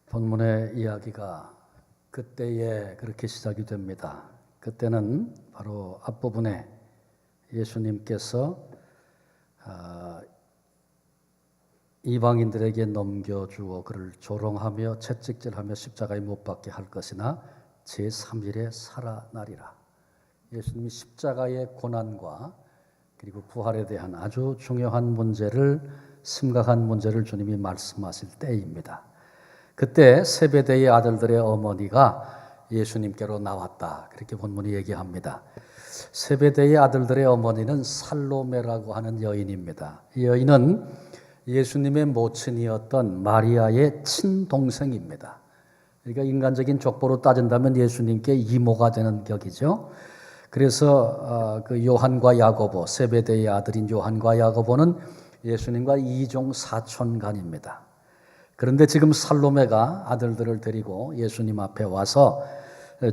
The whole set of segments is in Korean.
본문의 이야기가 그때에 그렇게 시작이 됩니다. 그때는 바로 앞부분에 예수님께서 이방인들에게 넘겨주어 그를 조롱하며 채찍질하며 십자가에 못 박게 할 것이나 제3일에 살아나리라. 예수님이 십자가의 고난과 그리고 부활에 대한 아주 중요한 문제를, 심각한 문제를 주님이 말씀하실 때입니다. 그때 세베대의 아들들의 어머니가 예수님께로 나왔다. 그렇게 본문이 얘기합니다. 세베대의 아들들의 어머니는 살로메라고 하는 여인입니다. 이 여인은 예수님의 모친이었던 마리아의 친동생입니다. 그러니까 인간적인 족보로 따진다면 예수님께 이모가 되는 격이죠. 그래서 그 요한과 야고보, 세베대의 아들인 요한과 야고보는 예수님과 이종 사촌간입니다. 그런데 지금 살로메가 아들들을 데리고 예수님 앞에 와서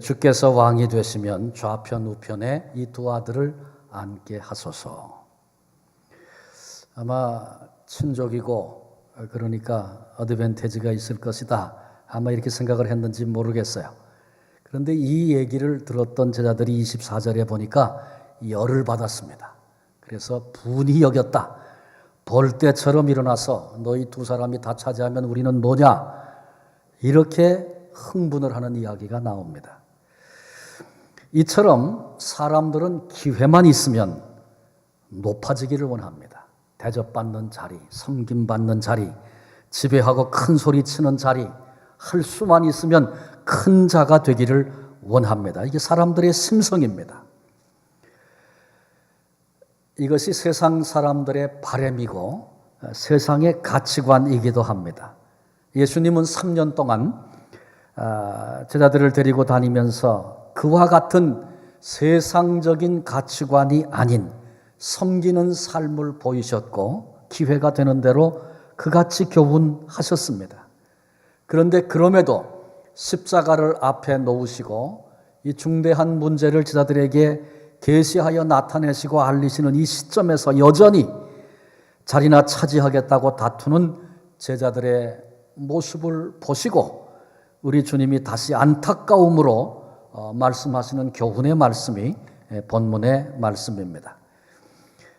주께서 왕이 되시면 좌편 우편에 이 두 아들을 앉게 하소서. 아마 친족이고 그러니까 어드밴티지가 있을 것이다. 아마 이렇게 생각을 했는지 모르겠어요. 그런데 이 얘기를 들었던 제자들이 24절에 보니까 열을 받았습니다. 그래서 분이 여겼다. 벌떼처럼 일어나서 너희 두 사람이 다 차지하면 우리는 뭐냐? 이렇게 흥분을 하는 이야기가 나옵니다. 이처럼 사람들은 기회만 있으면 높아지기를 원합니다. 대접받는 자리, 섬김받는 자리, 지배하고 큰 소리 치는 자리, 할 수만 있으면 큰 자가 되기를 원합니다. 이게 사람들의 심성입니다. 이것이 세상 사람들의 바람이고 세상의 가치관이기도 합니다. 예수님은 3년 동안 제자들을 데리고 다니면서 그와 같은 세상적인 가치관이 아닌 섬기는 삶을 보이셨고 기회가 되는 대로 그같이 교훈하셨습니다. 그런데 그럼에도 십자가를 앞에 놓으시고 이 중대한 문제를 제자들에게 계시하여 나타내시고 알리시는 이 시점에서 여전히 자리나 차지하겠다고 다투는 제자들의 모습을 보시고 우리 주님이 다시 안타까움으로 말씀하시는 교훈의 말씀이 본문의 말씀입니다.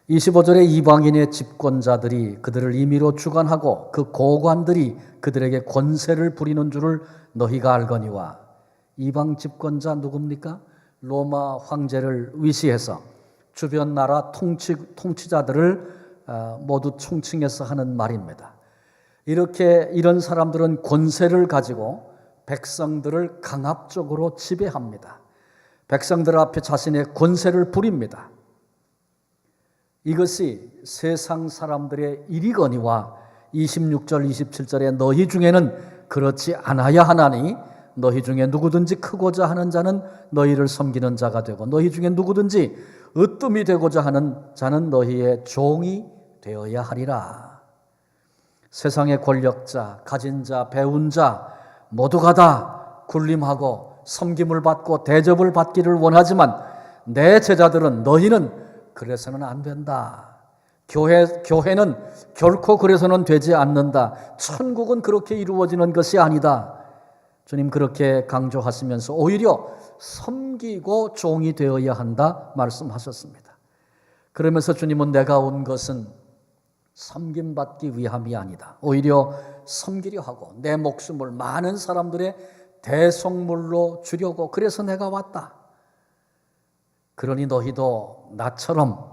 25절에 이방인의 집권자들이 그들을 임의로 주관하고 그 고관들이 그들에게 권세를 부리는 줄을 너희가 알거니와. 이방 집권자 누굽니까? 로마 황제를 위시해서 주변 나라 통치자들을 모두 총칭해서 하는 말입니다. 이런 사람들은 권세를 가지고 백성들을 강압적으로 지배합니다. 백성들 앞에 자신의 권세를 부립니다. 이것이 세상 사람들의 일이거니와 26절 27절에 너희 중에는 그렇지 않아야 하나니 너희 중에 누구든지 크고자 하는 자는 너희를 섬기는 자가 되고 너희 중에 누구든지 으뜸이 되고자 하는 자는 너희의 종이 되어야 하리라. 세상의 권력자, 가진 자, 배운 자 모두가 다 군림하고 섬김을 받고 대접을 받기를 원하지만 내 제자들은 너희는 그래서는 안 된다. 교회는 결코 그래서는 되지 않는다. 천국은 그렇게 이루어지는 것이 아니다. 주님 그렇게 강조하시면서 오히려 섬기고 종이 되어야 한다 말씀하셨습니다. 그러면서 주님은 내가 온 것은 섬김받기 위함이 아니다. 오히려 섬기려 하고 내 목숨을 많은 사람들의 대속물로 주려고 그래서 내가 왔다. 그러니 너희도 나처럼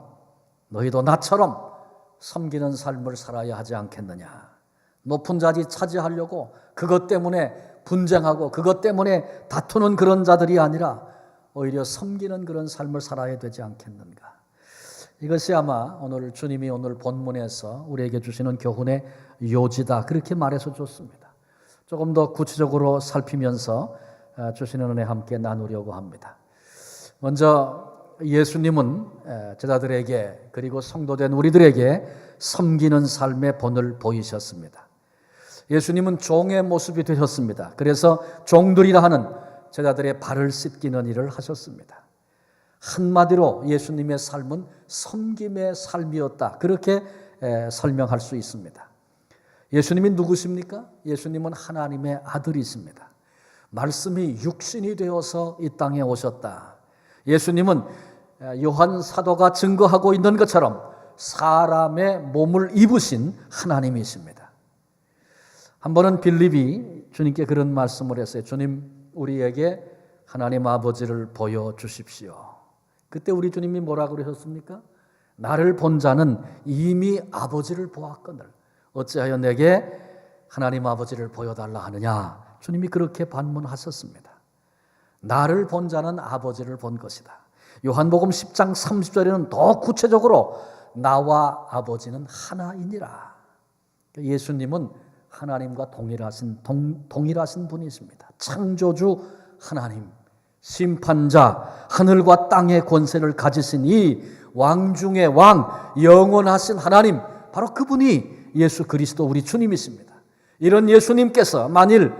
섬기는 삶을 살아야 하지 않겠느냐. 높은 자리 차지하려고 그것 때문에 분쟁하고 그것 때문에 다투는 그런 자들이 아니라 오히려 섬기는 그런 삶을 살아야 되지 않겠는가. 이것이 아마 오늘 주님이 오늘 본문에서 우리에게 주시는 교훈의 요지다. 그렇게 말해서 좋습니다. 조금 더 구체적으로 살피면서 주시는 은혜 함께 나누려고 합니다. 먼저 예수님은 제자들에게 그리고 성도된 우리들에게 섬기는 삶의 본을 보이셨습니다. 예수님은 종의 모습이 되셨습니다. 그래서 종들이라 하는 제자들의 발을 씻기는 일을 하셨습니다. 한마디로 예수님의 삶은 섬김의 삶이었다. 그렇게 설명할 수 있습니다. 예수님이 누구십니까? 예수님은 하나님의 아들이십니다. 말씀이 육신이 되어서 이 땅에 오셨다. 예수님은 요한 사도가 증거하고 있는 것처럼 사람의 몸을 입으신 하나님이십니다. 한 번은 빌립이 주님께 그런 말씀을 했어요. 주님, 우리에게 하나님 아버지를 보여주십시오. 그때 우리 주님이 뭐라고 그러셨습니까? 나를 본 자는 이미 아버지를 보았거늘 어찌하여 내게 하나님 아버지를 보여달라 하느냐. 주님이 그렇게 반문하셨습니다. 나를 본 자는 아버지를 본 것이다. 요한복음 10장 30절에는 더 구체적으로 나와 아버지는 하나이니라. 예수님은 하나님과 동일하신 분이십니다. 창조주 하나님, 심판자, 하늘과 땅의 권세를 가지신 이 왕 중의 왕, 영원하신 하나님, 바로 그분이 예수 그리스도 우리 주님이십니다. 이런 예수님께서 만일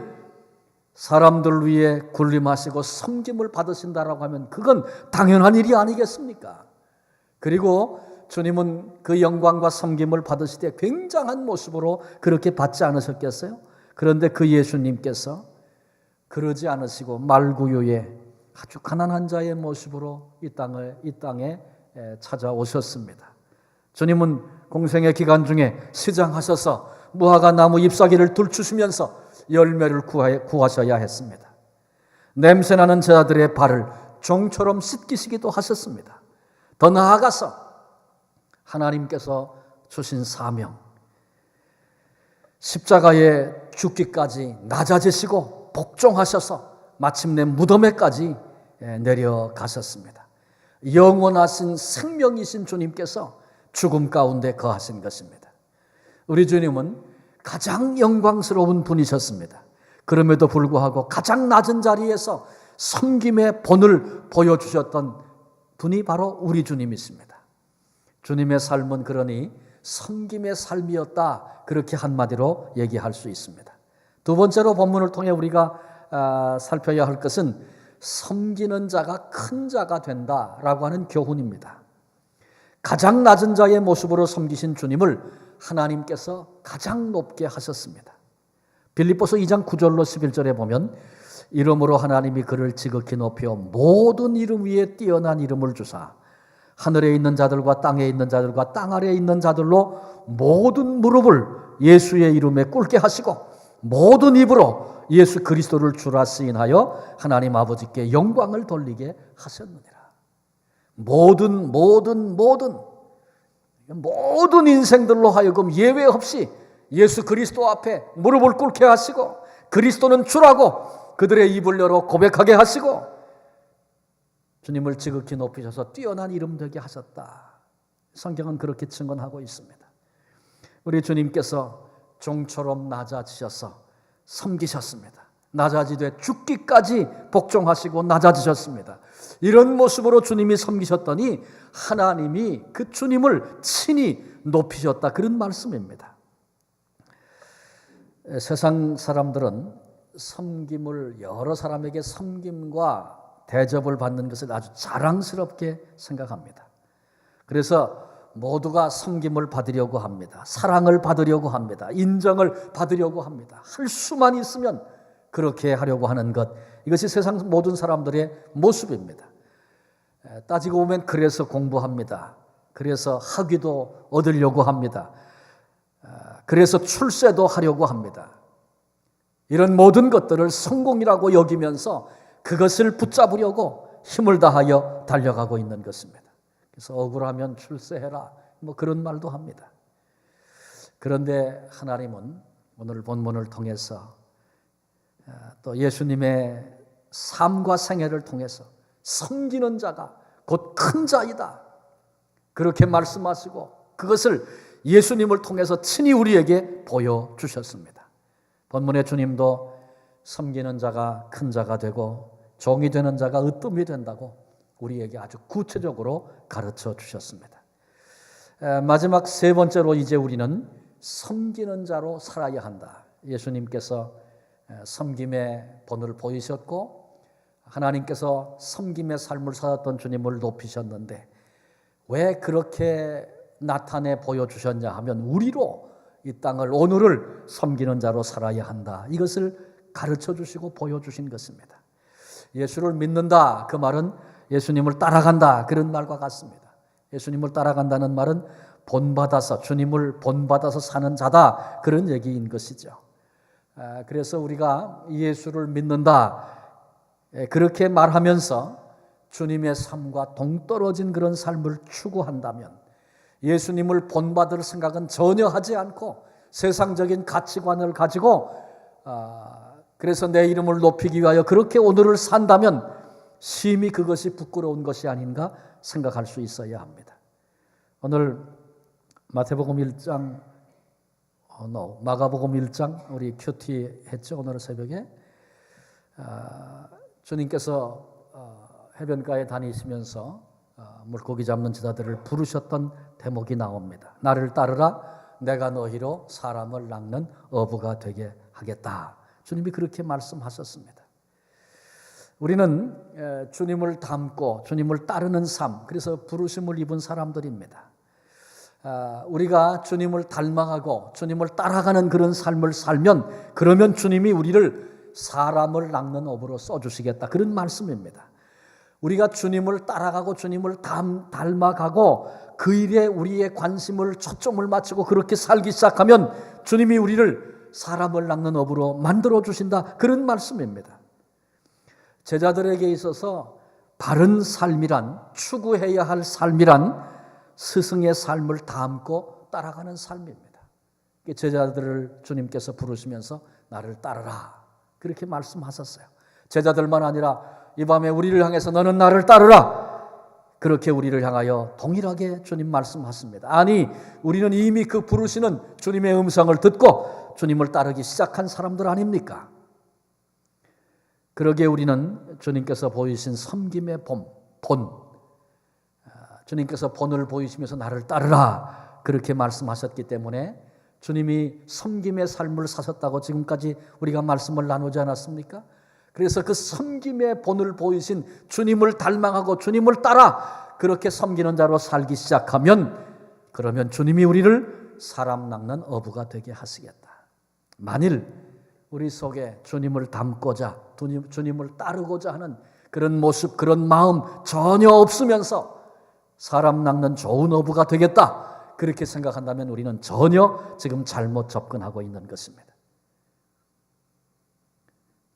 사람들 위해 군림하시고 섬김을 받으신다라고 하면 그건 당연한 일이 아니겠습니까? 그리고 주님은 그 영광과 섬김을 받으실 때 굉장한 모습으로 그렇게 받지 않으셨겠어요? 그런데 그 예수님께서 그러지 않으시고 말구유에 아주 가난한 자의 모습으로 이 땅에 찾아오셨습니다. 주님은 공생의 기간 중에 시장하셔서 무화과 나무 잎사귀를 들추시면서 열매를 구하셔야 했습니다. 냄새나는 자들의 발을 종처럼 씻기시기도 하셨습니다. 더 나아가서 하나님께서 주신 사명, 십자가에 죽기까지 낮아지시고 복종하셔서 마침내 무덤에까지 내려가셨습니다. 영원하신 생명이신 주님께서 죽음 가운데 거하신 것입니다. 우리 주님은 가장 영광스러운 분이셨습니다. 그럼에도 불구하고 가장 낮은 자리에서 섬김의 본을 보여주셨던 분이 바로 우리 주님이십니다. 주님의 삶은 그러니 섬김의 삶이었다, 그렇게 한마디로 얘기할 수 있습니다. 두 번째로 본문을 통해 우리가 살펴야 할 것은 섬기는 자가 큰 자가 된다라고 하는 교훈입니다. 가장 낮은 자의 모습으로 섬기신 주님을 하나님께서 가장 높게 하셨습니다. 빌립보서 2장 9절로 11절에 보면 이름으로 하나님이 그를 지극히 높여 모든 이름 위에 뛰어난 이름을 주사 하늘에 있는 자들과 땅에 있는 자들과 땅 아래에 있는 자들로 모든 무릎을 예수의 이름에 꿇게 하시고 모든 입으로 예수 그리스도를 주라 시인하여 하나님 아버지께 영광을 돌리게 하셨느니라. 모든 인생들로 하여금 예외 없이 예수 그리스도 앞에 무릎을 꿇게 하시고 그리스도는 주라고 그들의 입을 열어 고백하게 하시고 주님을 지극히 높이셔서 뛰어난 이름 되게 하셨다. 성경은 그렇게 증언하고 있습니다. 우리 주님께서 종처럼 낮아지셔서 섬기셨습니다. 낮아지되 죽기까지 복종하시고 낮아지셨습니다. 이런 모습으로 주님이 섬기셨더니 하나님이 그 주님을 친히 높이셨다, 그런 말씀입니다. 세상 사람들은 섬김을, 여러 사람에게 섬김과 대접을 받는 것을 아주 자랑스럽게 생각합니다. 그래서 모두가 섬김을 받으려고 합니다. 사랑을 받으려고 합니다. 인정을 받으려고 합니다. 할 수만 있으면 그렇게 하려고 하는 것, 이것이 세상 모든 사람들의 모습입니다. 따지고 보면 그래서 공부합니다. 그래서 학위도 얻으려고 합니다. 그래서 출세도 하려고 합니다. 이런 모든 것들을 성공이라고 여기면서 그것을 붙잡으려고 힘을 다하여 달려가고 있는 것입니다. 그래서 억울하면 출세해라, 그런 말도 합니다. 그런데 하나님은 오늘 본문을 통해서 또 예수님의 삶과 생애를 통해서 섬기는 자가 곧 큰 자이다, 그렇게 말씀하시고 그것을 예수님을 통해서 친히 우리에게 보여주셨습니다. 본문의 주님도 섬기는 자가 큰 자가 되고 종이 되는 자가 으뜸이 된다고 우리에게 아주 구체적으로 가르쳐 주셨습니다. 마지막 세 번째로 이제 우리는 섬기는 자로 살아야 한다. 예수님께서 섬김의 본을 보이셨고 하나님께서 섬김의 삶을 살았던 주님을 높이셨는데 왜 그렇게 나타내 보여주셨냐 하면 우리로 이 땅을 오늘을 섬기는 자로 살아야 한다. 이것을 가르쳐 주시고 보여주신 것입니다. 예수를 믿는다, 그 말은 예수님을 따라간다, 그런 말과 같습니다. 예수님을 따라간다는 말은 본받아서, 주님을 본받아서 사는 자다, 그런 얘기인 것이죠. 그래서 우리가 예수를 믿는다, 그렇게 말하면서 주님의 삶과 동떨어진 그런 삶을 추구한다면, 예수님을 본받을 생각은 전혀 하지 않고 세상적인 가치관을 가지고 그래서 내 이름을 높이기 위하여 그렇게 오늘을 산다면 심히 그것이 부끄러운 것이 아닌가 생각할 수 있어야 합니다. 오늘 마태복음 1장, 마가복음 1장 우리 큐티 했죠. 오늘 새벽에 주님께서 해변가에 다니시면서 물고기 잡는 제자들을 부르셨던 대목이 나옵니다. 나를 따르라, 내가 너희로 사람을 낚는 어부가 되게 하겠다. 주님이 그렇게 말씀하셨습니다. 우리는 주님을 닮고 주님을 따르는 삶, 그래서 부르심을 입은 사람들입니다. 우리가 주님을 닮아가고 주님을 따라가는 그런 삶을 살면, 그러면 주님이 우리를 사람을 낚는 어부로 써주시겠다, 그런 말씀입니다. 우리가 주님을 따라가고 주님을 닮아가고 그 일에 우리의 관심을, 초점을 맞추고 그렇게 살기 시작하면 주님이 우리를 사람을 낚는 어부로 만들어 주신다, 그런 말씀입니다. 제자들에게 있어서 바른 삶이란, 추구해야 할 삶이란 스승의 삶을 닮고 따라가는 삶입니다. 제자들을 주님께서 부르시면서 나를 따르라, 그렇게 말씀하셨어요. 제자들만 아니라 이 밤에 우리를 향해서 너는 나를 따르라, 그렇게 우리를 향하여 동일하게 주님 말씀하십니다. 아니, 우리는 이미 그 부르시는 주님의 음성을 듣고 주님을 따르기 시작한 사람들 아닙니까? 그러기에 우리는 주님께서 보이신 섬김의 본, 주님께서 본을 보이시면서 나를 따르라, 그렇게 말씀하셨기 때문에 주님이 섬김의 삶을 사셨다고 지금까지 우리가 말씀을 나누지 않았습니까? 그래서 그 섬김의 본을 보이신 주님을 닮아가고 주님을 따라 그렇게 섬기는 자로 살기 시작하면, 그러면 주님이 우리를 사람 낚는 어부가 되게 하시겠다. 만일 우리 속에 주님을 닮고자, 주님을 따르고자 하는 그런 모습, 그런 마음 전혀 없으면서 사람 낚는 좋은 어부가 되겠다, 그렇게 생각한다면 우리는 전혀 지금 잘못 접근하고 있는 것입니다.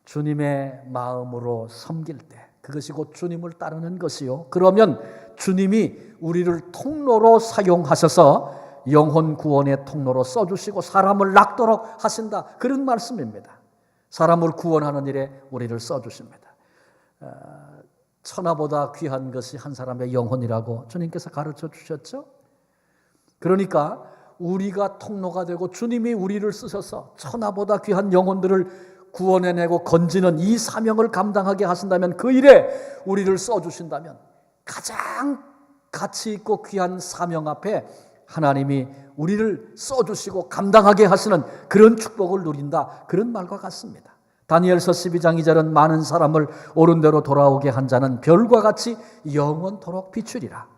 주님의 마음으로 섬길 때, 그것이 곧 주님을 따르는 것이요, 그러면 주님이 우리를 통로로 사용하셔서 영혼 구원의 통로로 써주시고 사람을 낚도록 하신다, 그런 말씀입니다. 사람을 구원하는 일에 우리를 써주십니다. 천하보다 귀한 것이 한 사람의 영혼이라고 주님께서 가르쳐 주셨죠. 그러니까 우리가 통로가 되고 주님이 우리를 쓰셔서 천하보다 귀한 영혼들을 구원해내고 건지는 이 사명을 감당하게 하신다면, 그 일에 우리를 써주신다면, 가장 가치 있고 귀한 사명 앞에 하나님이 우리를 써주시고 감당하게 하시는 그런 축복을 누린다, 그런 말과 같습니다. 다니엘서 12장 2절은 많은 사람을 옳은 대로 돌아오게 한 자는 별과 같이 영원토록 비추리라.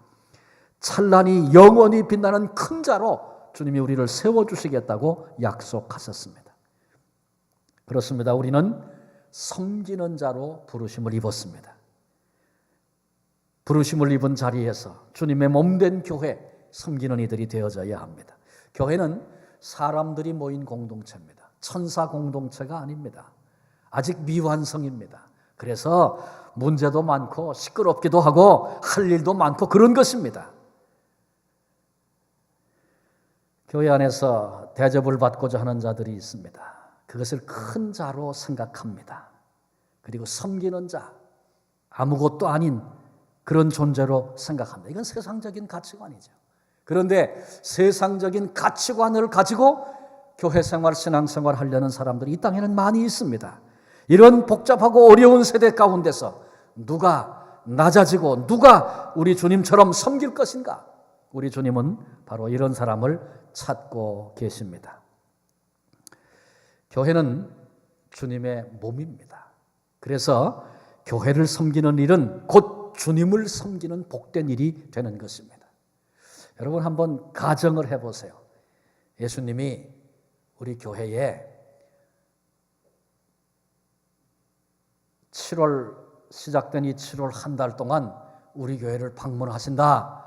찬란히 영원히 빛나는 큰 자로 주님이 우리를 세워주시겠다고 약속하셨습니다. 그렇습니다. 우리는 섬기는 자로 부르심을 입었습니다. 부르심을 입은 자리에서 주님의 몸된 교회, 섬기는 이들이 되어져야 합니다. 교회는 사람들이 모인 공동체입니다. 천사 공동체가 아닙니다. 아직 미완성입니다. 그래서 문제도 많고 시끄럽기도 하고 할 일도 많고 그런 것입니다. 교회 안에서 대접을 받고자 하는 자들이 있습니다. 그것을 큰 자로 생각합니다. 그리고 섬기는 자, 아무것도 아닌 그런 존재로 생각합니다. 이건 세상적인 가치관이죠. 그런데 세상적인 가치관을 가지고 교회 생활, 신앙생활 하려는 사람들이 이 땅에는 많이 있습니다. 이런 복잡하고 어려운 세대 가운데서 누가 낮아지고 누가 우리 주님처럼 섬길 것인가? 우리 주님은 바로 이런 사람을 찾고 계십니다. 교회는 주님의 몸입니다. 그래서 교회를 섬기는 일은 곧 주님을 섬기는 복된 일이 되는 것입니다. 여러분 한번 가정을 해보세요. 예수님이 우리 교회에 7월 시작된 이 7월 한 달 동안 우리 교회를 방문하신다.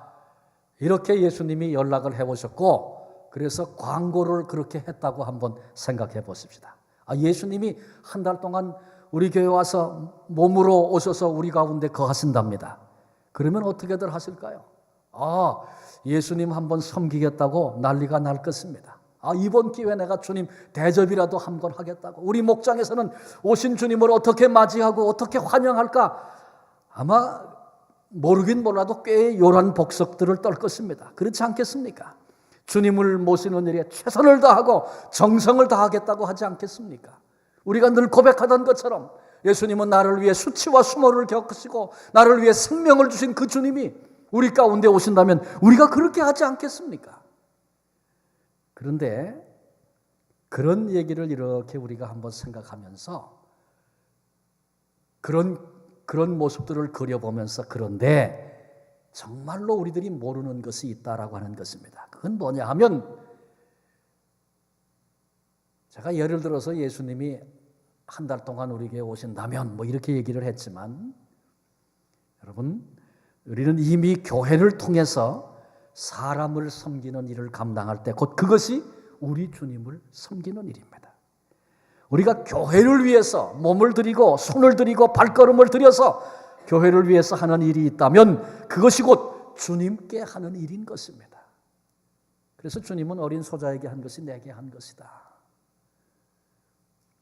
이렇게 예수님이 연락을 해보셨고 그래서 광고를 그렇게 했다고 한번 생각해 보십시다. 예수님이 한 달 동안 우리 교회 와서 몸으로 오셔서 우리 가운데 거하신답니다. 그러면 어떻게들 하실까요? 예수님 한번 섬기겠다고 난리가 날 것입니다. 이번 기회에 내가 주님 대접이라도 한번 하겠다고. 우리 목장에서는 오신 주님을 어떻게 맞이하고 어떻게 환영할까? 아마 모르긴 몰라도 꽤 요란 복석들을 떨 것입니다. 그렇지 않겠습니까? 주님을 모시는 일에 최선을 다하고 정성을 다하겠다고 하지 않겠습니까? 우리가 늘 고백하던 것처럼 예수님은 나를 위해 수치와 수모를 겪으시고 나를 위해 생명을 주신 그 주님이 우리 가운데 오신다면 우리가 그렇게 하지 않겠습니까? 그런데 그런 얘기를 이렇게 우리가 한번 생각하면서 그런 모습들을 그려보면서 그런데 정말로 우리들이 모르는 것이 있다라고 하는 것입니다. 그건 뭐냐 하면 제가 예를 들어서 예수님이 한 달 동안 우리에게 오신다면 이렇게 얘기를 했지만 여러분 우리는 이미 교회를 통해서 사람을 섬기는 일을 감당할 때 곧 그것이 우리 주님을 섬기는 일입니다. 우리가 교회를 위해서 몸을 들이고 손을 들이고 발걸음을 들여서 교회를 위해서 하는 일이 있다면 그것이 곧 주님께 하는 일인 것입니다. 그래서 주님은 어린 소자에게 한 것이 내게 한 것이다.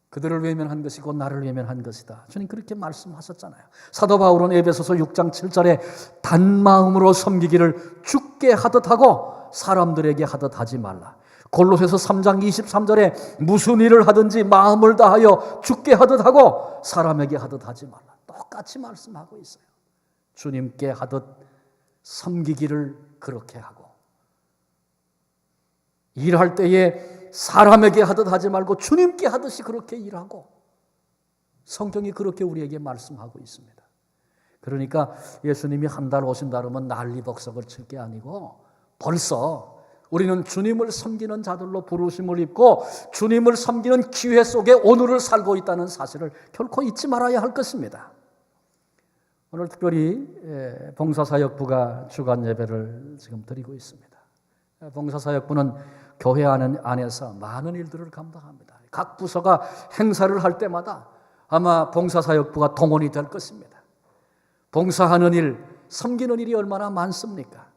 그들을 위하면 한 것이고 나를 위하면 한 것이다. 주님 그렇게 말씀하셨잖아요. 사도 바울은 에베소서 6장 7절에 단마음으로 섬기기를 주께 하듯 하고 사람들에게 하듯 하지 말라. 골로새서 3장 23절에 무슨 일을 하든지 마음을 다하여 주께 하듯 하고 사람에게 하듯 하지 말라. 똑같이 말씀하고 있어요. 주님께 하듯 섬기기를 그렇게 하고 일할 때에 사람에게 하듯 하지 말고 주님께 하듯이 그렇게 일하고 성경이 그렇게 우리에게 말씀하고 있습니다. 그러니까 예수님이 한 달 오신다 그러면 난리벅석을 칠 게 아니고 벌써 우리는 주님을 섬기는 자들로 부르심을 입고 주님을 섬기는 기회 속에 오늘을 살고 있다는 사실을 결코 잊지 말아야 할 것입니다. 오늘 특별히 봉사사역부가 주간 예배를 지금 드리고 있습니다. 봉사사역부는 교회 안에서 많은 일들을 감당합니다. 각 부서가 행사를 할 때마다 아마 봉사사역부가 동원이 될 것입니다. 봉사하는 일, 섬기는 일이 얼마나 많습니까?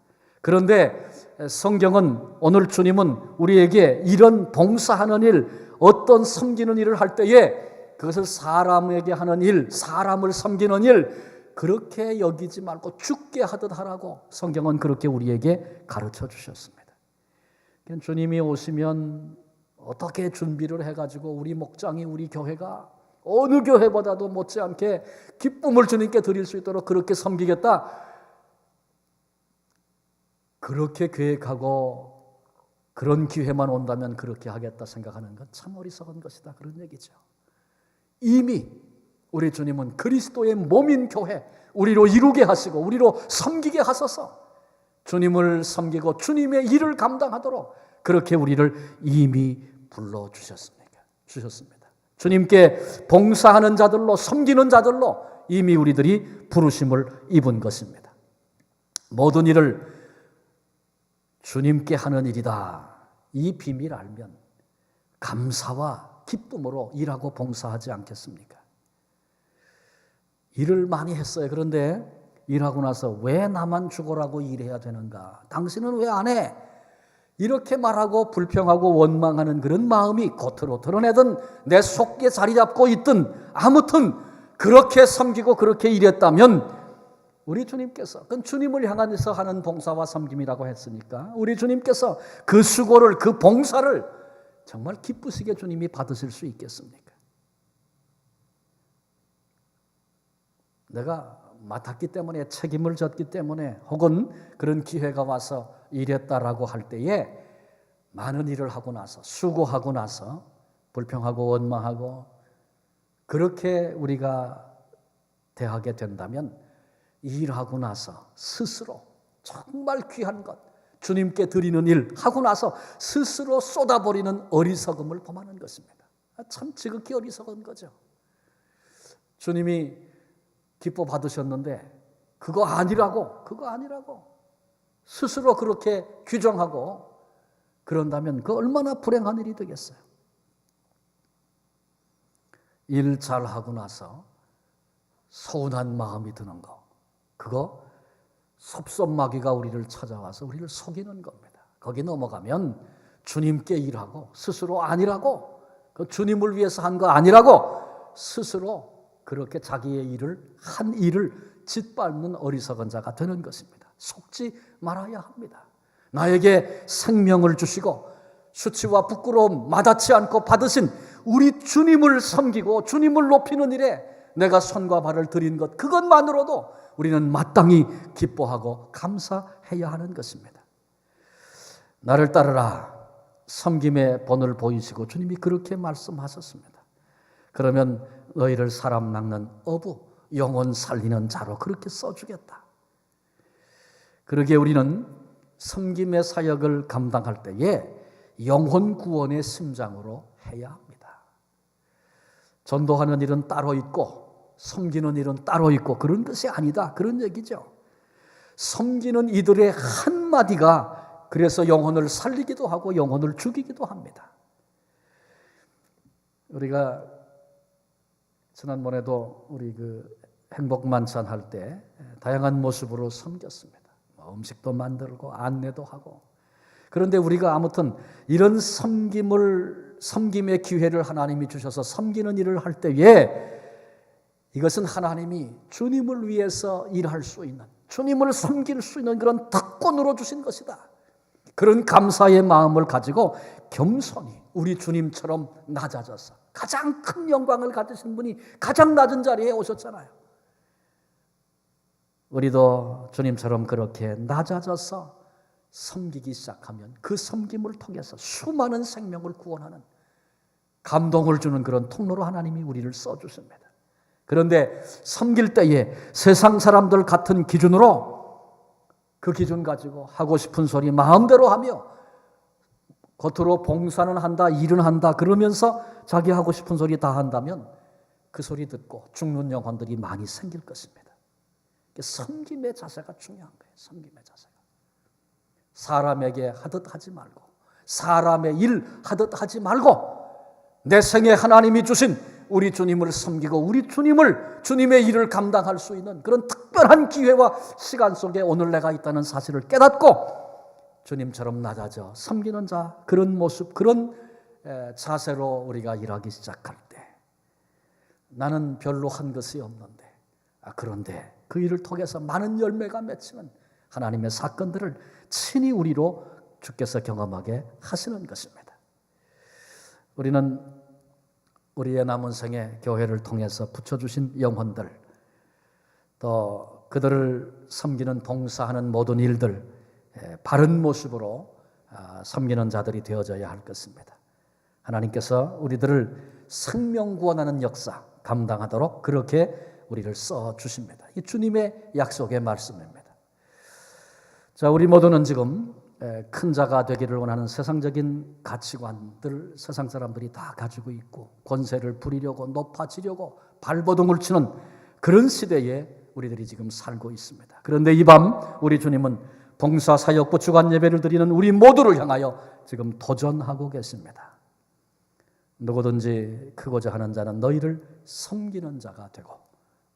그런데 성경은 오늘 주님은 우리에게 이런 봉사하는 일, 어떤 섬기는 일을 할 때에 그것을 사람에게 하는 일, 사람을 섬기는 일 그렇게 여기지 말고 주께 하듯 하라고 성경은 그렇게 우리에게 가르쳐 주셨습니다. 주님이 오시면 어떻게 준비를 해가지고 우리 목장이 우리 교회가 어느 교회보다도 못지않게 기쁨을 주님께 드릴 수 있도록 그렇게 섬기겠다. 그렇게 계획하고 그런 기회만 온다면 그렇게 하겠다 생각하는 건 참 어리석은 것이다. 그런 얘기죠. 이미 우리 주님은 그리스도의 몸인 교회 우리로 이루게 하시고 우리로 섬기게 하소서 주님을 섬기고 주님의 일을 감당하도록 그렇게 우리를 이미 불러주셨습니다. 주님께 봉사하는 자들로 섬기는 자들로 이미 우리들이 부르심을 입은 것입니다. 모든 일을 주님께 하는 일이다. 이 비밀 알면 감사와 기쁨으로 일하고 봉사하지 않겠습니까? 일을 많이 했어요. 그런데 일하고 나서 왜 나만 죽어라고 일해야 되는가? 당신은 왜 안 해? 이렇게 말하고 불평하고 원망하는 그런 마음이 겉으로 드러내든 내 속에 자리 잡고 있든 아무튼 그렇게 섬기고 그렇게 일했다면 우리 주님께서 그건 주님을 향해서 하는 봉사와 섬김이라고 했으니까 우리 주님께서 그 수고를 그 봉사를 정말 기쁘시게 주님이 받으실 수 있겠습니까? 내가 맡았기 때문에 책임을 졌기 때문에 혹은 그런 기회가 와서 일했다라고 할 때에 많은 일을 하고 나서 수고하고 나서 불평하고 원망하고 그렇게 우리가 대하게 된다면 일하고 나서 스스로 정말 귀한 것 주님께 드리는 일 하고 나서 스스로 쏟아버리는 어리석음을 범하는 것입니다. 참 지극히 어리석은 거죠. 주님이 기뻐 받으셨는데 그거 아니라고 스스로 그렇게 규정하고 그런다면 그 얼마나 불행한 일이 되겠어요. 일 잘하고 나서 서운한 마음이 드는 거, 그거 섭섭마귀가 우리를 찾아와서 우리를 속이는 겁니다. 거기 넘어가면 주님께 일하고 스스로 아니라고, 그 주님을 위해서 한 거 아니라고 스스로 그렇게 자기의 한 일을 짓밟는 어리석은 자가 되는 것입니다. 속지 말아야 합니다. 나에게 생명을 주시고 수치와 부끄러움 마다치 않고 받으신 우리 주님을 섬기고 주님을 높이는 일에 내가 손과 발을 들인 것, 그것만으로도 우리는 마땅히 기뻐하고 감사해야 하는 것입니다. 나를 따르라, 섬김의 본을 보이시고 주님이 그렇게 말씀하셨습니다. 그러면 너희를 사람 낚는 어부, 영혼 살리는 자로 그렇게 써주겠다. 그러기에 우리는 섬김의 사역을 감당할 때에 영혼 구원의 심장으로 해야 합니다. 전도하는 일은 따로 있고 섬기는 일은 따로 있고 그런 것이 아니다, 그런 얘기죠. 섬기는 이들의 한마디가 그래서 영혼을 살리기도 하고 영혼을 죽이기도 합니다. 우리가 지난번에도 우리 행복 만찬 할 때 다양한 모습으로 섬겼습니다. 음식도 만들고 안내도 하고. 그런데 우리가 아무튼 이런 섬김의 기회를 하나님이 주셔서 섬기는 일을 할 때에 이것은 하나님이 주님을 위해서 일할 수 있는, 주님을 섬길 수 있는 그런 특권으로 주신 것이다. 그런 감사의 마음을 가지고 겸손히 우리 주님처럼 낮아져서 가장 큰 영광을 가지신 분이 가장 낮은 자리에 오셨잖아요. 우리도 주님처럼 그렇게 낮아져서 섬기기 시작하면 그 섬김을 통해서 수많은 생명을 구원하는, 감동을 주는 그런 통로로 하나님이 우리를 써주십니다. 그런데 섬길 때에 세상 사람들 같은 기준으로 그 기준 가지고 하고 싶은 소리 마음대로 하며 겉으로 봉사는 한다, 일은 한다 그러면서 자기 하고 싶은 소리 다 한다면 그 소리 듣고 죽는 영혼들이 많이 생길 것입니다. 섬김의 자세가 중요한 거예요. 섬김의 자세가. 사람에게 하듯 하지 말고, 사람의 일 하듯 하지 말고, 내 생에 하나님이 주신 우리 주님을 섬기고 우리 주님의 일을 감당할 수 있는 그런 특별한 기회와 시간 속에 오늘 내가 있다는 사실을 깨닫고 주님처럼 낮아져 섬기는 자, 그런 모습, 그런 자세로 우리가 일하기 시작할 때 나는 별로 한 것이 없는데, 그런데 그 일을 통해서 많은 열매가 맺히는 하나님의 사건들을 친히 우리로 주께서 경험하게 하시는 것입니다. 우리는 우리의 남은 생에 교회를 통해서 붙여주신 영혼들, 또 그들을 섬기는 봉사하는 모든 일들, 바른 모습으로 섬기는 자들이 되어져야 할 것입니다. 하나님께서 우리들을 생명 구원하는 역사 감당하도록 그렇게 우리를 써주십니다. 이 주님의 약속의 말씀입니다. 자, 우리 모두는 지금 큰 자가 되기를 원하는 세상적인 가치관들, 세상 사람들이 다 가지고 있고 권세를 부리려고 높아지려고 발버둥을 치는 그런 시대에 우리들이 지금 살고 있습니다. 그런데 이 밤 우리 주님은 봉사사역부 주간 예배를 드리는 우리 모두를 향하여 지금 도전하고 계십니다. 누구든지 크고자 하는 자는 너희를 섬기는 자가 되고,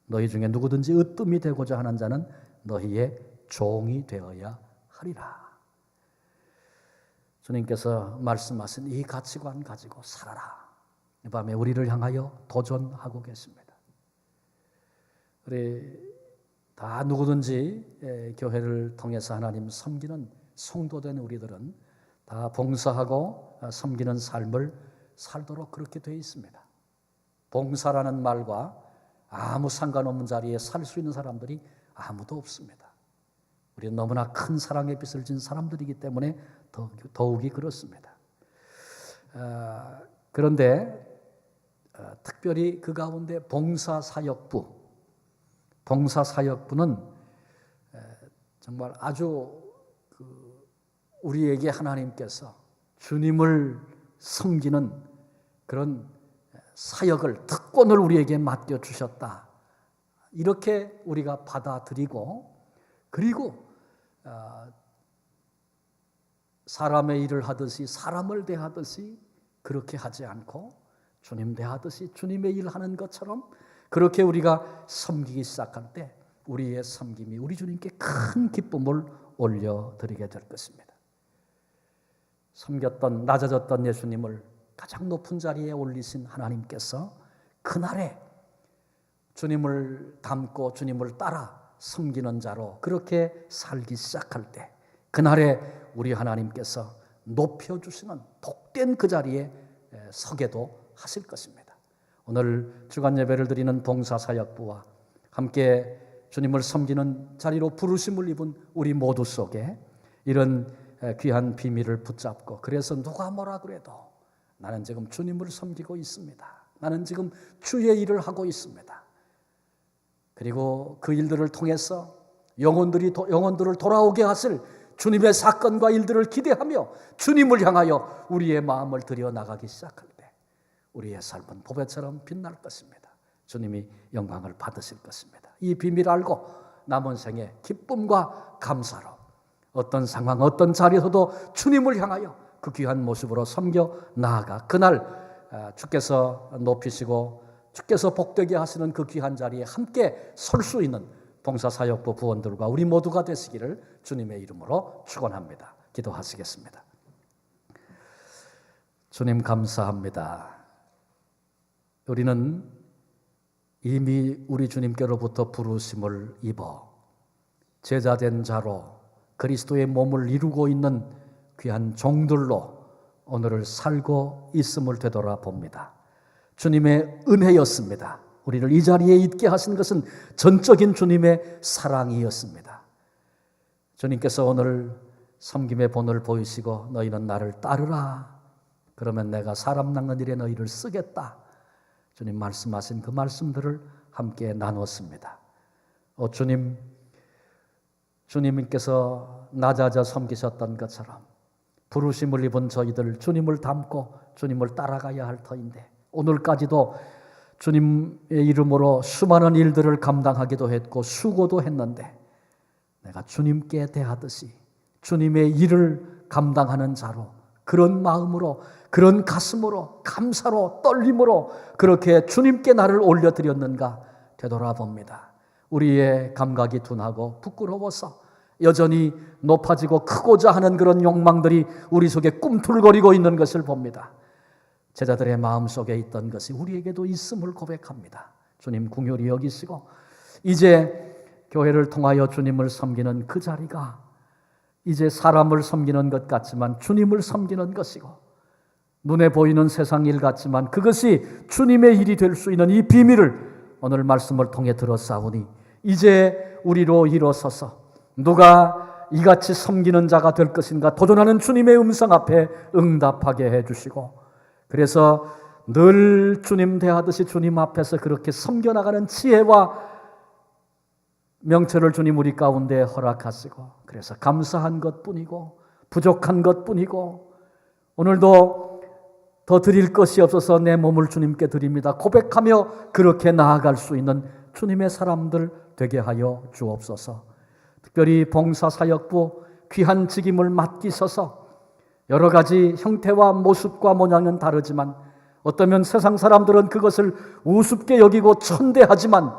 너희 중에 누구든지 으뜸이 되고자 하는 자는 너희의 종이 되어야 하리라. 주님께서 말씀하신 이 가치관 가지고 살아라. 이 밤에 우리를 향하여 도전하고 계십니다. 우리 다 누구든지 교회를 통해서 하나님 섬기는 성도된 우리들은 다 봉사하고 섬기는 삶을 살도록 그렇게 되어 있습니다. 봉사라는 말과 아무 상관없는 자리에 살 수 있는 사람들이 아무도 없습니다. 우리는 너무나 큰 사랑의 빚을 진 사람들이기 때문에 더욱이 그렇습니다. 그런데 특별히 그 가운데 봉사사역부는 정말 아주 우리에게 하나님께서 주님을 섬기는 그런 사역을, 특권을 우리에게 맡겨주셨다. 이렇게 우리가 받아들이고, 그리고 사람의 일을 하듯이 사람을 대하듯이 그렇게 하지 않고 주님 대하듯이 주님의 일 하는 것처럼 그렇게 우리가 섬기기 시작할 때 우리의 섬김이 우리 주님께 큰 기쁨을 올려드리게 될 것입니다. 섬겼던, 낮아졌던 예수님을 가장 높은 자리에 올리신 하나님께서 그날에 주님을 닮고 주님을 따라 섬기는 자로 그렇게 살기 시작할 때 그날에 우리 하나님께서 높여주시는 복된 그 자리에 서게도 하실 것입니다. 오늘 주간 예배를 드리는 봉사사역부와 함께 주님을 섬기는 자리로 부르심을 입은 우리 모두 속에 이런 귀한 비밀을 붙잡고, 그래서 누가 뭐라 그래도 나는 지금 주님을 섬기고 있습니다. 나는 지금 주의 일을 하고 있습니다. 그리고 그 일들을 통해서 영혼들을 돌아오게 하실 주님의 사건과 일들을 기대하며 주님을 향하여 우리의 마음을 들여나가기 시작할 때 우리의 삶은 보배처럼 빛날 것입니다. 주님이 영광을 받으실 것입니다. 이 비밀을 알고 남은 생에 기쁨과 감사로 어떤 상황, 어떤 자리에서도 주님을 향하여 그 귀한 모습으로 섬겨 나아가 그날 주께서 높이시고 주께서 복되게 하시는 그 귀한 자리에 함께 설 수 있는 봉사사역부 부원들과 우리 모두가 되시기를 주님의 이름으로 축원합니다. 기도하시겠습니다. 주님 감사합니다. 우리는 이미 우리 주님께로부터 부르심을 입어 제자된 자로 그리스도의 몸을 이루고 있는 귀한 종들로 오늘을 살고 있음을 되돌아봅니다. 주님의 은혜였습니다. 우리를 이 자리에 있게 하신 것은 전적인 주님의 사랑이었습니다. 주님께서 오늘 섬김의 본을 보이시고 너희는 나를 따르라. 그러면 내가 사람 낚는 일에 너희를 쓰겠다. 주님 말씀하신 그 말씀들을 함께 나눴습니다. 주님께서 낮아져 섬기셨던 것처럼 부르심을 입은 저희들 주님을 닮고 주님을 따라가야 할 터인데 오늘까지도 주님의 이름으로 수많은 일들을 감당하기도 했고 수고도 했는데 내가 주님께 대하듯이 주님의 일을 감당하는 자로 그런 마음으로 그런 가슴으로 감사로 떨림으로 그렇게 주님께 나를 올려드렸는가 되돌아봅니다. 우리의 감각이 둔하고 부끄러워서 여전히 높아지고 크고자 하는 그런 욕망들이 우리 속에 꿈틀거리고 있는 것을 봅니다. 제자들의 마음속에 있던 것이 우리에게도 있음을 고백합니다. 주님 긍휼히 여기시고 이제 교회를 통하여 주님을 섬기는 그 자리가 이제 사람을 섬기는 것 같지만 주님을 섬기는 것이고 눈에 보이는 세상 일 같지만 그것이 주님의 일이 될 수 있는 이 비밀을 오늘 말씀을 통해 들었사오니 이제 우리로 일어서서 누가 이같이 섬기는 자가 될 것인가 도전하는 주님의 음성 앞에 응답하게 해주시고 그래서 늘 주님 대하듯이 주님 앞에서 그렇게 섬겨나가는 지혜와 명철을 주님 우리 가운데 허락하시고 그래서 감사한 것뿐이고 부족한 것뿐이고 오늘도 더 드릴 것이 없어서 내 몸을 주님께 드립니다 고백하며 그렇게 나아갈 수 있는 주님의 사람들 되게 하여 주옵소서. 특별히 봉사사역부 귀한 직임을 맡기셔서 여러 가지 형태와 모습과 모양은 다르지만 어쩌면 세상 사람들은 그것을 우습게 여기고 천대하지만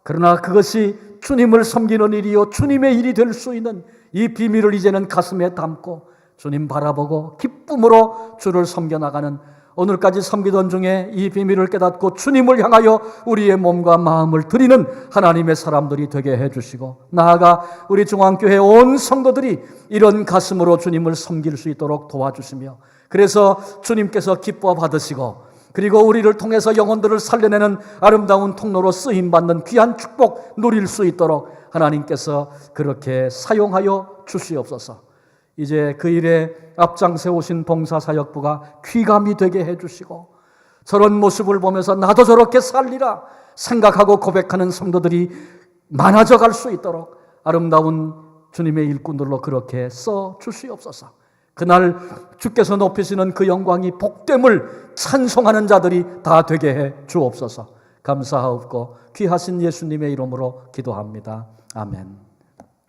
그러나 그것이 주님을 섬기는 일이요 주님의 일이 될 수 있는 이 비밀을 이제는 가슴에 담고 주님 바라보고 기쁨으로 주를 섬겨나가는 오늘까지 섬기던 중에 이 비밀을 깨닫고 주님을 향하여 우리의 몸과 마음을 드리는 하나님의 사람들이 되게 해주시고 나아가 우리 중앙교회 온 성도들이 이런 가슴으로 주님을 섬길 수 있도록 도와주시며 그래서 주님께서 기뻐 받으시고 그리고 우리를 통해서 영혼들을 살려내는 아름다운 통로로 쓰임받는 귀한 축복 누릴 수 있도록 하나님께서 그렇게 사용하여 주시옵소서. 이제 그 일에 앞장세우신 봉사사역부가 귀감이 되게 해주시고 저런 모습을 보면서 나도 저렇게 살리라 생각하고 고백하는 성도들이 많아져 갈 수 있도록 아름다운 주님의 일꾼들로 그렇게 써 주시옵소서. 그날 주께서 높이시는 그 영광이 복됨을 찬송하는 자들이 다 되게 해 주옵소서. 감사하옵고 귀하신 예수님의 이름으로 기도합니다. 아멘.